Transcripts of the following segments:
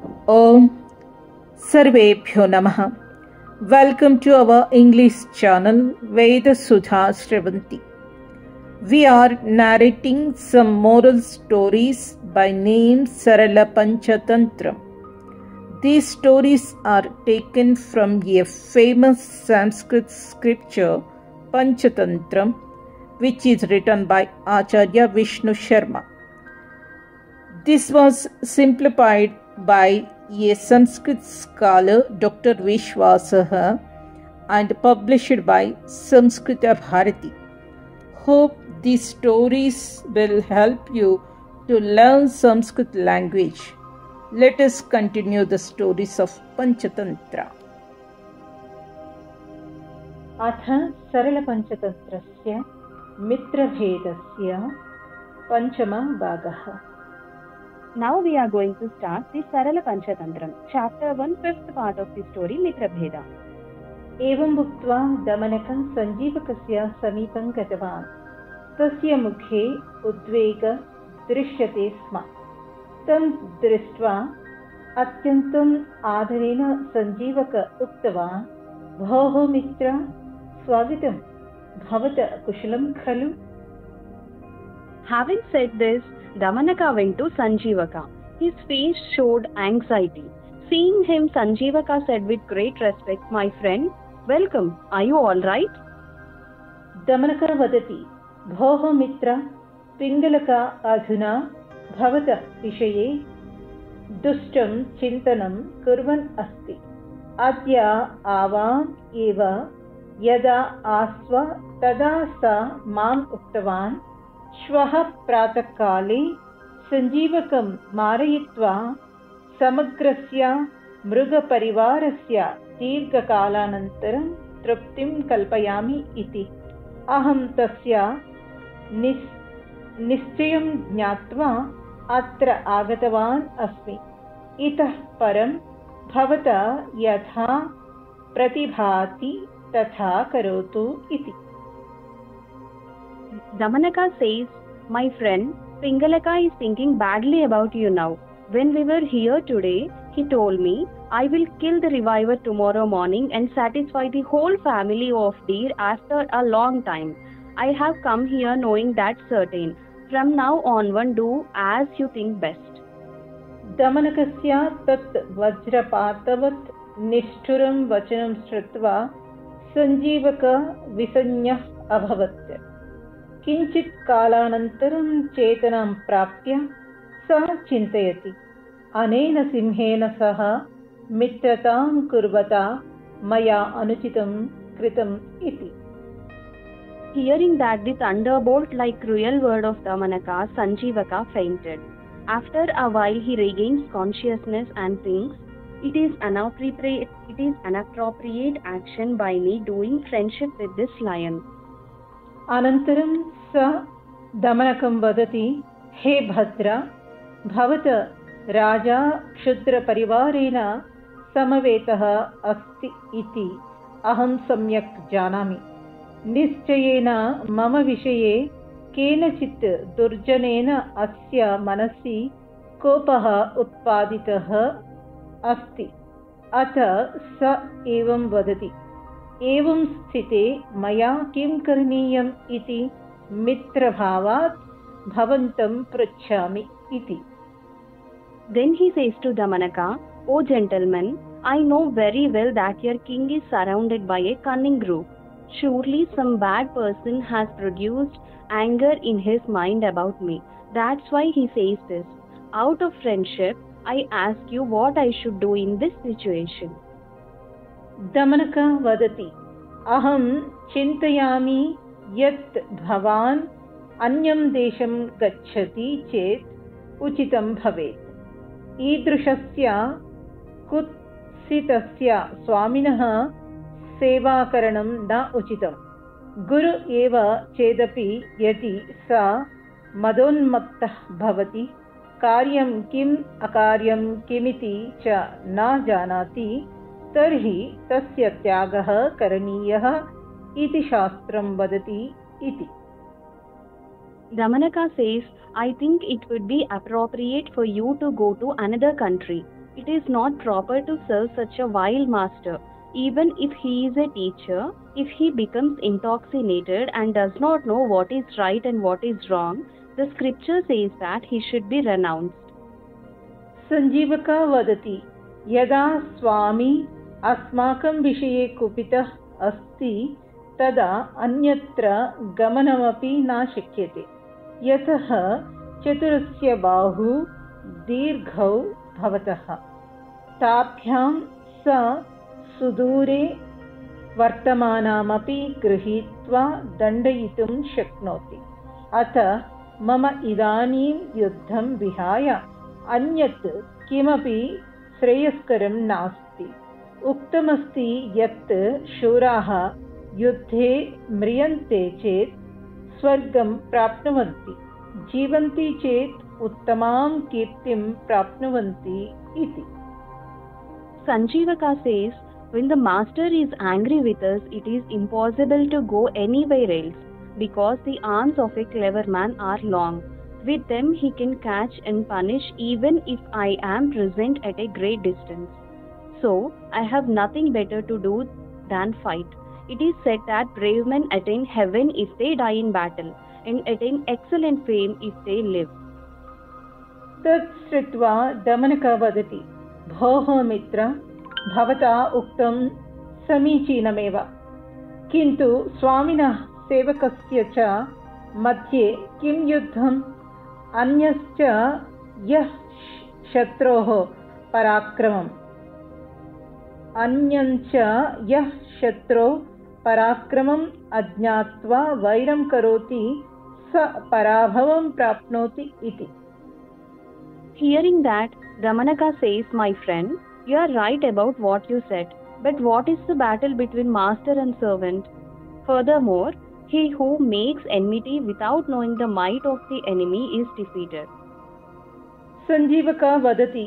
Om Sarvebhyo Namaha. Welcome to our English channel Veda Sudha Shravanti. We are narrating some moral stories by name Sarala Panchatantra. These stories are taken from a famous Sanskrit scripture Panchatantra, which is written by Acharya Vishnu Sharma. This was simplified by a Sanskrit scholar, Dr. Vishwasaha, and published by Samskrita Bharati. Hope these stories will help you to learn Sanskrit language. Let us continue the stories of Panchatantra. अथ सरलपञ्चतन्त्रस्य मित्रभेदस्य पञ्चमः भागः. Now we are going to start the Sarala Panchatantra, chapter 1, fifth part of the story, Mitrabheda. एवं उक्त्वा दमनकः सञ्जीवकस्य समीपं गतवान्. तस्य मुखे उद्वेगः दृश्यते स्म. तं दृष्ट्वा अत्यन्तम् आदरेण सञ्जीवकः उक्तवान्, भोः मित्र, स्वागतं. भवतः कुशलं खलु? Having said this, Damanaka went to Sanjeevaka. His face showed anxiety. Seeing him, Sanjeevaka said with great respect, "My friend, welcome. Are you all right?" दमनकः वदति, भोः मित्र, पिङ्गलका अधुना भवतः विषये दुष्टं चिन्तनं कुर्वन् अस्ति. अद्य आवाम् एव यदा आस्व तदा स माम् उक्तवान्, श्वः प्रातःकाले सञ्जीवकं मारयित्वा समग्रस्य मृगपरिवारस्य दीर्घकालानन्तरं तृप्तिं कल्पयामि इति. अहं तस्य निश्चयं ज्ञात्वा अत्र आगतवान् अस्मि. इतः परं भवता यथा प्रतिभाति तथा करोतु इति. Damanaka says, "My friend, Pingalaka is thinking badly about you now. When we were here today, he told me, I will kill the reviver tomorrow morning and satisfy the whole family of deer after a long time. I have come here knowing that certain. From now onward, do as you think best." दमनकस्य तत् वज्रपातवत् निष्ठुरं वचनं श्रुत्वा सञ्जीवकः विसञ्ज्ञः अभवत्. किञ्चित् कालानन्तरं चेतनां प्राप्य सः चिन्तयति, अनेन सिंहेन सह मित्रतां कुर्वता मया अनुचितं कृतम् इति. Hearing that the thunderbolt-like cruel word of Damanaka, Sanjeevaka fainted. After a while he regains consciousness and thinks, it is inappropriate action by me doing friendship with this lion. अनन्तरं स दमनकं वदति, हे भद्र, भवतः राजा क्षुद्रपरिवारेण समवेतः अस्ति इति अहं सम्यक् जानामि. निश्चयेन मम विषये केनचित् दुर्जनेन अस्य मनसि कोपः उत्पादितः अस्ति. अतः स एवं वदति. एवं स्थिते मया किं करणीयम् इति मित्रभावात् भवन्तं पृच्छामि इति. Then he says to Damanaka, "O gentleman, I know very well that your king is surrounded by a cunning group. Surely some bad person has produced anger in his mind about me. That's why he says this. Out of friendship, I ask you what I should do in this situation." दमनकः वदति, अहं चिन्तयामि यत् भवान् अन्यं देशं गच्छति चेत् उचितं भवेत्. ईदृशस्य कुत्सितस्य स्वामिनः सेवाकरणं न उचितं. गुरु एव चेदपि यदि स मदोन्मत्तः भवति, कार्यं किम् अकार्यं किमिति च न जानाति, तर्हि तस्य त्यागः करणीयः इति शास्त्रं वदति इति. Damanaka says, I think it would be appropriate for you to go to another country. It is not proper to serve such a vile master. Even if he is a teacher, if he becomes intoxicated and does not know what is right and what is wrong, the scripture says that he should be renounced. सञ्जीवका वदति यदा स्वामी अस्माकं विषये कुपितः अस्ति तदा अन्यत्र गमनमपि न शक्यते यतः चतुरस्य बाहु दीर्घौ भवतः ताभ्यां स सुदूरे वर्तमानामपि गृहीत्वा दण्डयितुं शक्नोति अतः मम इदानीं युद्धं विहाय अन्यत् किमपि श्रेयस्करं नास्ति उक्तमस्ति यत् शूराः युद्धे म्रियन्ते चेत् स्वर्गं प्राप्नुवन्ति जीवन्ति चेत् उत्तमां कीर्तिं प्राप्नुवन्ति इति. Sanjivaka says, when the master is angry with us, it is impossible to go anywhere else because the arms of a clever man are long. With them he can catch and punish even if I am present at a great distance. So, I have nothing better to do than fight. It is said that brave men attain heaven if they die in battle and attain excellent fame if they live. तत् श्रुत्वा दमनकः वदति भोः मित्र भवता उक्तं समीचीनमेव किन्तु स्वामिनः सेवकस्य च मध्ये किं युद्धम् अन्यश्च यः शत्रोः पराक्रमम् अन्यञ्च यः शत्रोः पराक्रमम् अज्ञात्वा वैरं करोति स पराभवं प्राप्नोति इति. Hearing that, Damanaka says, my friend, you are right about what you said, but what is the battle between master and servant? Furthermore, he who makes enmity without knowing the might of the enemy is defeated. सञ्जीवका वदति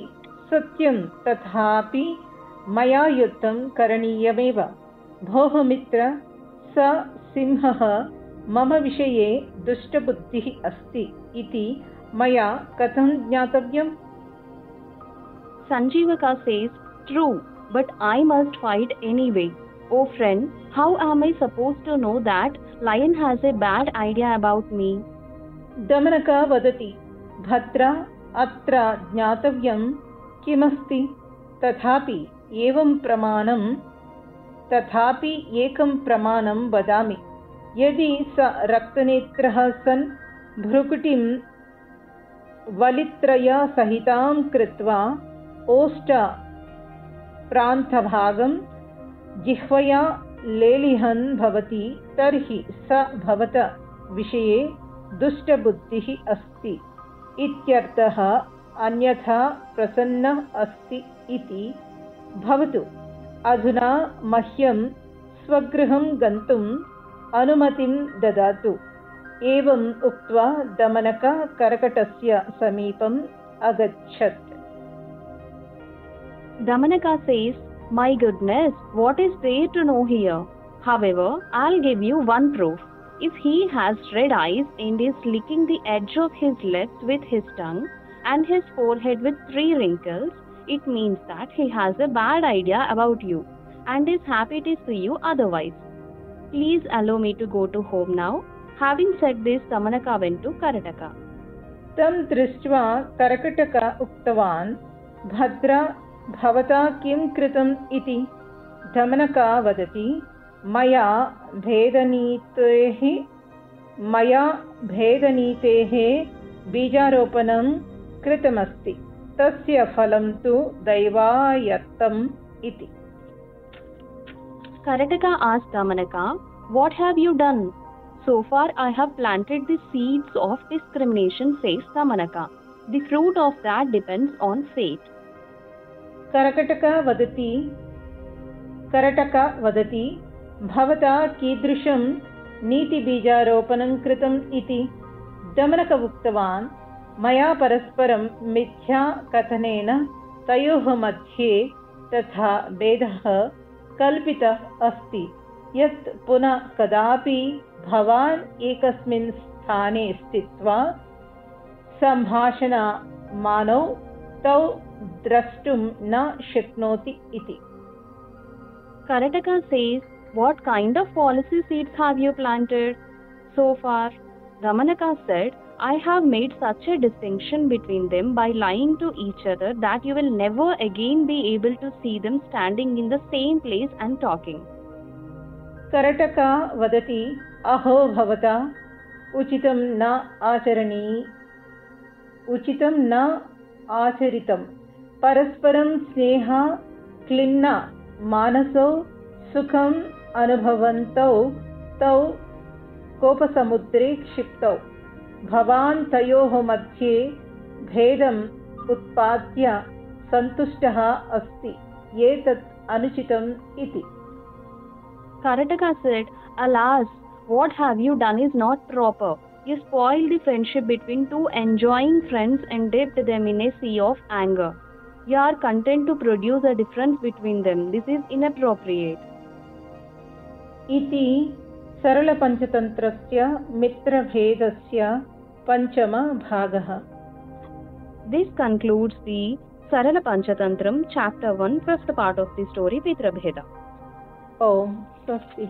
सत्यं तथापि मया युद्धं करणीयमेव भोः मित्र स सिंहः मम विषये दुष्टबुद्धिः अस्ति इति मया कथं ज्ञातव्यम्? Sanjivaka says, true, but I must fight anyway. Oh friend, how am I supposed to know that lion has a bad idea about me? दमनका वदति भद्रा अत्र ज्ञातव्यं किमस्ति तथापि एकं प्रमाणं वदामि यदि स रक्तनेत्रः सन् भ्रुकुटिं वलित्रयसहितां कृत्वा ओष्ठ प्रान्तभागं जिह्वया लेलिहन् भवति तर्हि स भवत विषये दुष्टबुद्धिः अस्ति इत्यर्थः अन्यथा प्रसन्नः अस्ति इति भवतु अधुना मह्यं स्वगृहं गन्तुम् अनुमतिं ददातु. एवम् उक्त्वा दमनकः करकटस्य समीपम् अगच्छत्. Damanaka says, my goodness, what is there to know here? However, I'll give you one proof. If he has red eyes and is licking the edge of his lips with his tongue and his forehead with 3 wrinkles, it means that he has a bad idea about you and is happy to see you otherwise. Please allow me to go to home now. Having said this, Damanaka went to Karataka. तं दृष्ट्वा करकटकः उक्तवान् भद्रा भवता किं कृतम् इति. दमनका वदति मया भेदनीतेः बीजारोपणं कृतमस्ति तस्य फलं तु दैवायत्तम् इति. Karataka asked Damanaka, what have you done? So far I have planted the seeds of discrimination, says Damanaka. The fruit of that depends on fate. करकटकः वदति भवता कीदृशं नीतिबीजारोपणं कृतम् इति. दमनकः उक्तवान् मया परस्परं मिथ्या कथनेन तयोः मध्ये तथा भेदः कल्पितः अस्ति यत् पुनः कदापि भवान् एकस्मिन् स्थाने स्थित्वा सम्भाषणमानौ तौ द्रष्टुं न शक्नोति इति. Karataka says, what kind of policy seeds have you planted? So far, Damanaka said, I have made such a distinction between them by lying to each other that you will never again be able to see them standing in the same place and talking. करटका वदति, अहो भवता उचितं न आचरितं परस्परं स्नेह क्लिन्न मानसौ सुखम् अनुभवन्तौ तौ कोपसमुद्रे क्षिप्तौ भवान् तयोः मध्ये भेदम् उत्पाद्य सन्तुष्टः अस्ति एतत् अनुचितम् इति. Karataka said, alas, what have you done is not proper. You spoiled the friendship between two enjoying friends and dipped them in a sea of anger. You are content to produce a difference between them. This is inappropriate. इति सरलपञ्चतन्त्रस्य मित्रभेदस्य पञ्चमभागः. This concludes the Sarala Panchatantram, Chapter 1, 5th part of the story Mitrabheda. Om Swasti.